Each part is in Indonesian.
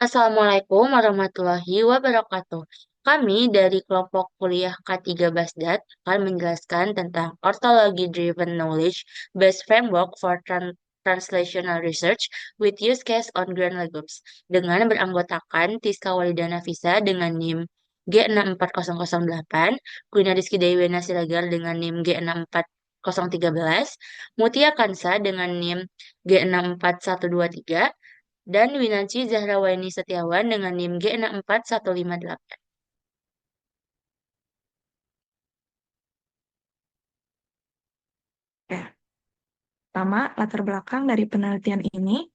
Assalamualaikum warahmatullahi wabarakatuh. Kami dari kelompok kuliah K3 Basdat akan menjelaskan tentang Orthology Driven Knowledge Based Framework for Translational Research with Use Case on Ground Legumes dengan beranggotakan Tiska Walidana Visa dengan NIM G64008, Queen Rizky Dewi Siregar dengan NIM G64013, Mutia Kansa dengan NIM G64123, dan Winanci Zahrawaini Setiawan dengan NIM G64158. Ya, pertama, latar belakang dari penelitian ini,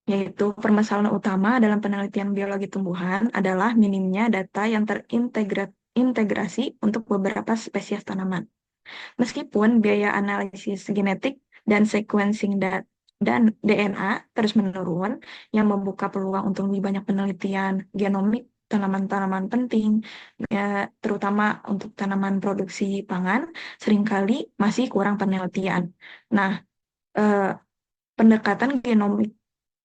yaitu permasalahan utama dalam penelitian biologi tumbuhan adalah minimnya data yang terintegrasi untuk beberapa spesies tanaman. Meskipun biaya analisis genetik dan sequencing dan DNA terus menurun, yang membuka peluang untuk lebih banyak penelitian genomik tanaman-tanaman penting, terutama untuk tanaman produksi pangan, seringkali masih kurang penelitian. Nah, eh, pendekatan genomik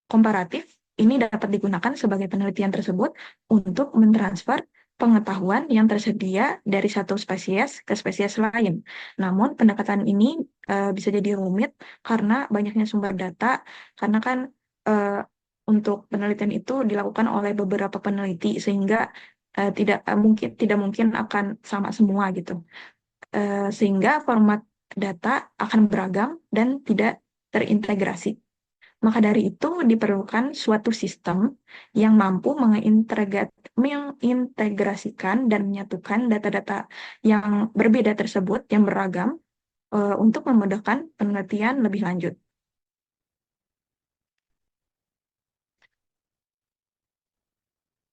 komparatif ini dapat digunakan sebagai penelitian tersebut untuk mentransfer pengetahuan yang tersedia dari satu spesies ke spesies lain. Namun pendekatan ini bisa jadi rumit karena banyaknya sumber data, karena kan eh, untuk penelitian itu dilakukan oleh beberapa peneliti sehingga tidak mungkin akan sama semua gitu. Sehingga format data akan beragam dan tidak terintegrasi. Maka dari itu diperlukan suatu sistem yang mampu mengintegrasikan dan menyatukan data-data yang berbeda tersebut, yang beragam, untuk memudahkan penelitian lebih lanjut.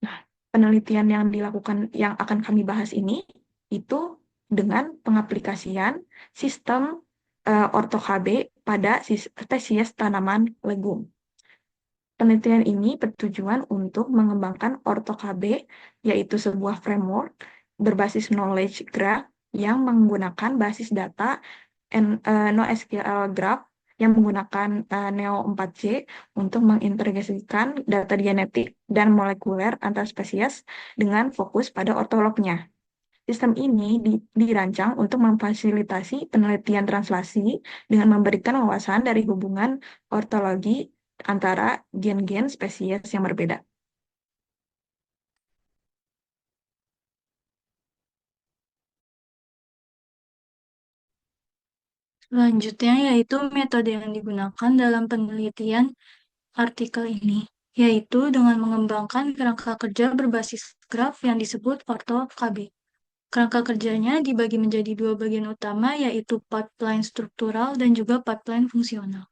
Nah, penelitian yang dilakukan yang akan kami bahas ini itu dengan pengaplikasian sistem orto-KB pada spesies tanaman legum. Penelitian ini bertujuan untuk mengembangkan OrtoKB, yaitu sebuah framework berbasis knowledge graph yang menggunakan basis data NoSQL Graph yang menggunakan Neo 4J untuk mengintegrasikan data genetik dan molekuler antar spesies dengan fokus pada ortolognya. Sistem ini dirancang untuk memfasilitasi penelitian translasi dengan memberikan wawasan dari hubungan ortologi antara gen-gen spesies yang berbeda. Selanjutnya yaitu metode yang digunakan dalam penelitian artikel ini, yaitu dengan mengembangkan kerangka kerja berbasis graf yang disebut OrtoKB. Kerangka kerjanya dibagi menjadi dua bagian utama, yaitu pipeline struktural dan juga pipeline fungsional.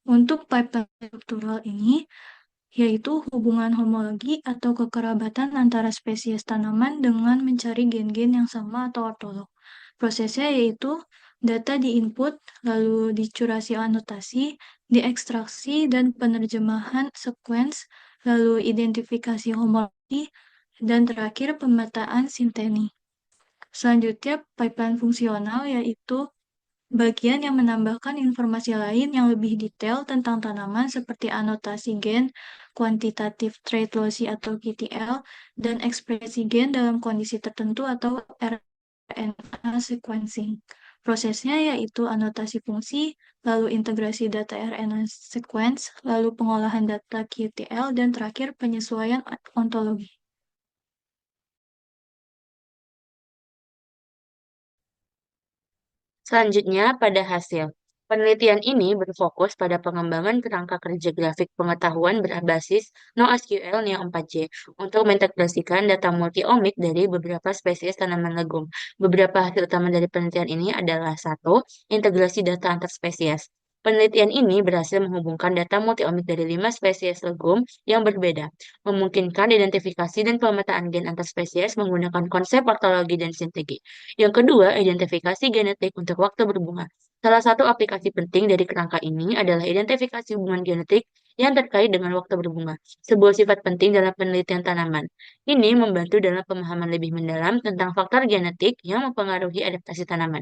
Untuk pipeline struktural ini, yaitu hubungan homologi atau kekerabatan antara spesies tanaman dengan mencari gen-gen yang sama atau ortolog. Prosesnya yaitu data diinput, lalu dicurasi anotasi, diekstraksi, dan penerjemahan sequence, lalu identifikasi homologi, dan terakhir pemetaan sinteni. Selanjutnya, pipeline fungsional yaitu bagian yang menambahkan informasi lain yang lebih detail tentang tanaman seperti anotasi gen, quantitative trait loci atau QTL, dan ekspresi gen dalam kondisi tertentu atau RNA sequencing. Prosesnya yaitu anotasi fungsi, lalu integrasi data RNA sequence, lalu pengolahan data QTL, dan terakhir penyesuaian ontologi. Selanjutnya, pada hasil. Penelitian ini berfokus pada pengembangan kerangka kerja grafik pengetahuan berbasis NoSQL Neo 4J untuk mengintegrasikan data multi-omik dari beberapa spesies tanaman legum. Beberapa hasil utama dari penelitian ini adalah: satu, integrasi data antar spesies. Penelitian ini berhasil menghubungkan data multi-omik dari 5 spesies legum yang berbeda, memungkinkan identifikasi dan pemetaan gen antar spesies menggunakan konsep ortologi dan sintegi. Yang kedua, identifikasi genetik untuk waktu berbunga. Salah satu aplikasi penting dari kerangka ini adalah identifikasi hubungan genetik yang terkait dengan waktu berbunga, sebuah sifat penting dalam penelitian tanaman. Ini membantu dalam pemahaman lebih mendalam tentang faktor genetik yang mempengaruhi adaptasi tanaman.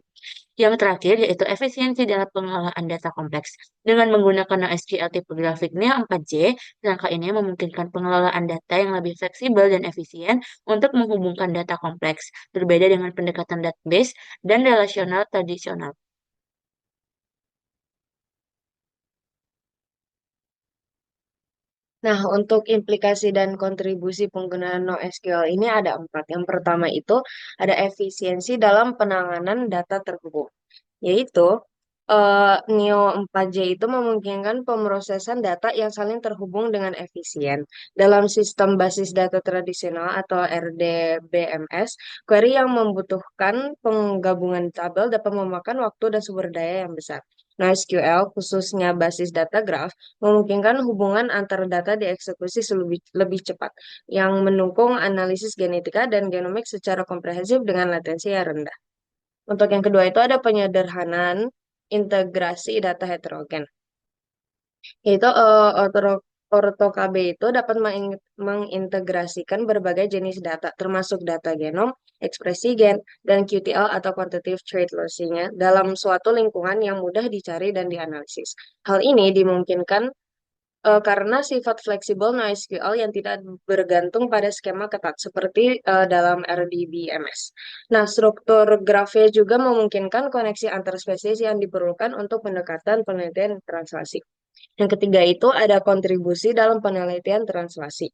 Yang terakhir yaitu efisiensi dalam pengelolaan data kompleks. Dengan menggunakan NoSQL tipografiknya 4J, langkah ini memungkinkan pengelolaan data yang lebih fleksibel dan efisien untuk menghubungkan data kompleks, berbeda dengan pendekatan database dan relasional tradisional. Nah, untuk implikasi dan kontribusi penggunaan NoSQL ini ada empat. Yang pertama itu ada efisiensi dalam penanganan data terhubung, yaitu Neo 4J itu memungkinkan pemrosesan data yang saling terhubung dengan efisien. Dalam sistem basis data tradisional atau RDBMS, query yang membutuhkan penggabungan tabel dapat memakan waktu dan sumber daya yang besar. NoSQL, khususnya basis data graph, memungkinkan hubungan antar data dieksekusi lebih cepat, yang mendukung analisis genetika dan genomik secara komprehensif dengan latensi yang rendah. Untuk yang kedua itu ada penyederhanaan integrasi data heterogen. Yaitu OrtoKB itu dapat mengintegrasikan berbagai jenis data, termasuk data genom, ekspresi gen, dan QTL atau Quantitative Trait Lossing-nya dalam suatu lingkungan yang mudah dicari dan dianalisis. Hal ini dimungkinkan karena sifat fleksibel NoSQL yang tidak bergantung pada skema ketat seperti dalam RDBMS. Nah, struktur grafnya juga memungkinkan koneksi antar spesies yang diperlukan untuk pendekatan penelitian translasi. Yang ketiga itu ada kontribusi dalam penelitian translasi.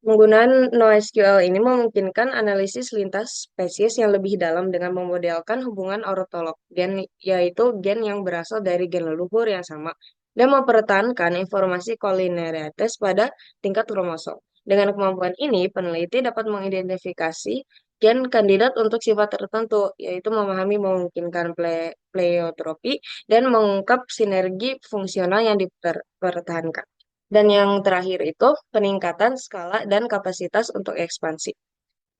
Penggunaan NoSQL ini memungkinkan analisis lintas spesies yang lebih dalam dengan memodelkan hubungan ortolog gen, yaitu gen yang berasal dari gen leluhur yang sama, dan mempertahankan informasi kolineritas pada tingkat kromosom. Dengan kemampuan ini, peneliti dapat mengidentifikasi gen kandidat untuk sifat tertentu, yaitu memahami memungkinkan pleiotropi dan mengungkap sinergi fungsional yang dipertahankan. Dan yang terakhir itu peningkatan skala dan kapasitas untuk ekspansi.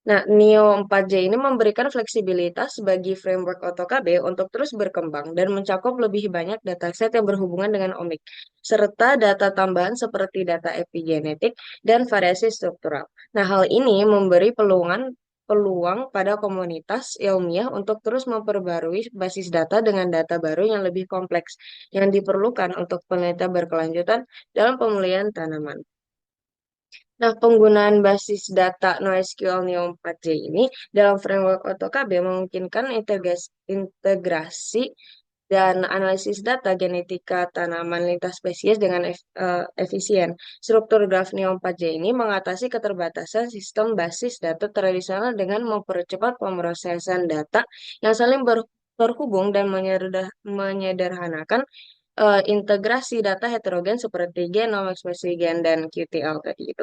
Nah, Neo 4J ini memberikan fleksibilitas bagi framework AutoKB untuk terus berkembang dan mencakup lebih banyak dataset yang berhubungan dengan omik, serta data tambahan seperti data epigenetik dan variasi struktural. Nah, hal ini memberi peluang pada komunitas ilmiah untuk terus memperbarui basis data dengan data baru yang lebih kompleks yang diperlukan untuk penelitian berkelanjutan dalam pemulihan tanaman. Nah, penggunaan basis data NoSQL Neo 4J ini dalam framework AutoKB memungkinkan integrasi dan analisis data genetika tanaman lintas spesies dengan efisien. Struktur graf Neo 4J ini mengatasi keterbatasan sistem basis data tradisional dengan mempercepat pemrosesan data yang saling terhubung dan menyederhanakan integrasi data heterogen seperti genom, ekspresi gen, dan QTL tadi itu.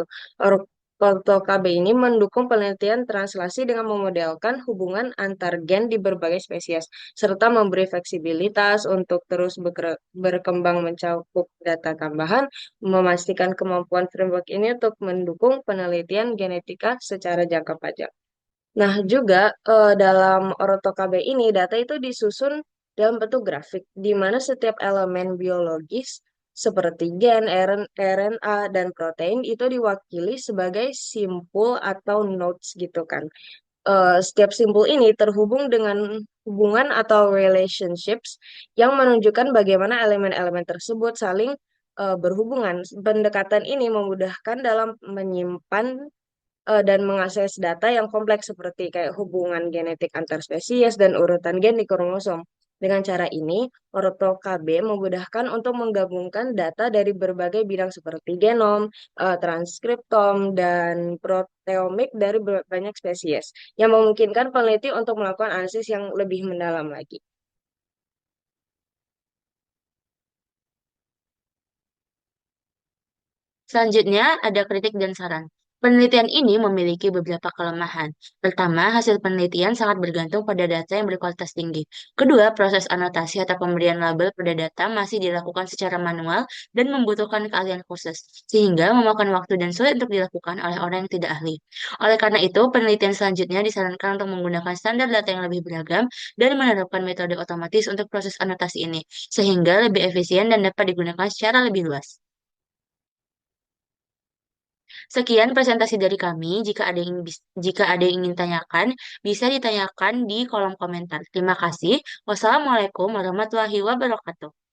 OrtoKB ini mendukung penelitian translasi dengan memodelkan hubungan antar gen di berbagai spesies, serta memberi fleksibilitas untuk terus berkembang mencakup data tambahan, memastikan kemampuan framework ini untuk mendukung penelitian genetika secara jangka panjang. Nah, juga dalam OrtoKB ini data itu disusun dalam bentuk grafik, di mana setiap elemen biologis seperti gen, RNA, dan protein itu diwakili sebagai simpul atau nodes gitu kan. Setiap simpul ini terhubung dengan hubungan atau relationships yang menunjukkan bagaimana elemen-elemen tersebut saling berhubungan. Pendekatan ini memudahkan dalam menyimpan dan mengakses data yang kompleks seperti kayak hubungan genetik antar spesies dan urutan gen di kromosom. Dengan cara ini, OrtoKB memudahkan untuk menggabungkan data dari berbagai bidang seperti genom, transkriptom, dan proteomik dari banyak spesies, yang memungkinkan peneliti untuk melakukan analisis yang lebih mendalam lagi. Selanjutnya, ada kritik dan saran. Penelitian ini memiliki beberapa kelemahan. Pertama, hasil penelitian sangat bergantung pada data yang berkualitas tinggi. Kedua, proses anotasi atau pemberian label pada data masih dilakukan secara manual dan membutuhkan keahlian khusus, sehingga memakan waktu dan sulit untuk dilakukan oleh orang yang tidak ahli. Oleh karena itu, penelitian selanjutnya disarankan untuk menggunakan standar data yang lebih beragam dan menerapkan metode otomatis untuk proses anotasi ini, sehingga lebih efisien dan dapat digunakan secara lebih luas. Sekian presentasi dari kami. Jika ada yang ingin tanyakan, bisa ditanyakan di kolom komentar. Terima kasih. Wassalamualaikum warahmatullahi wabarakatuh.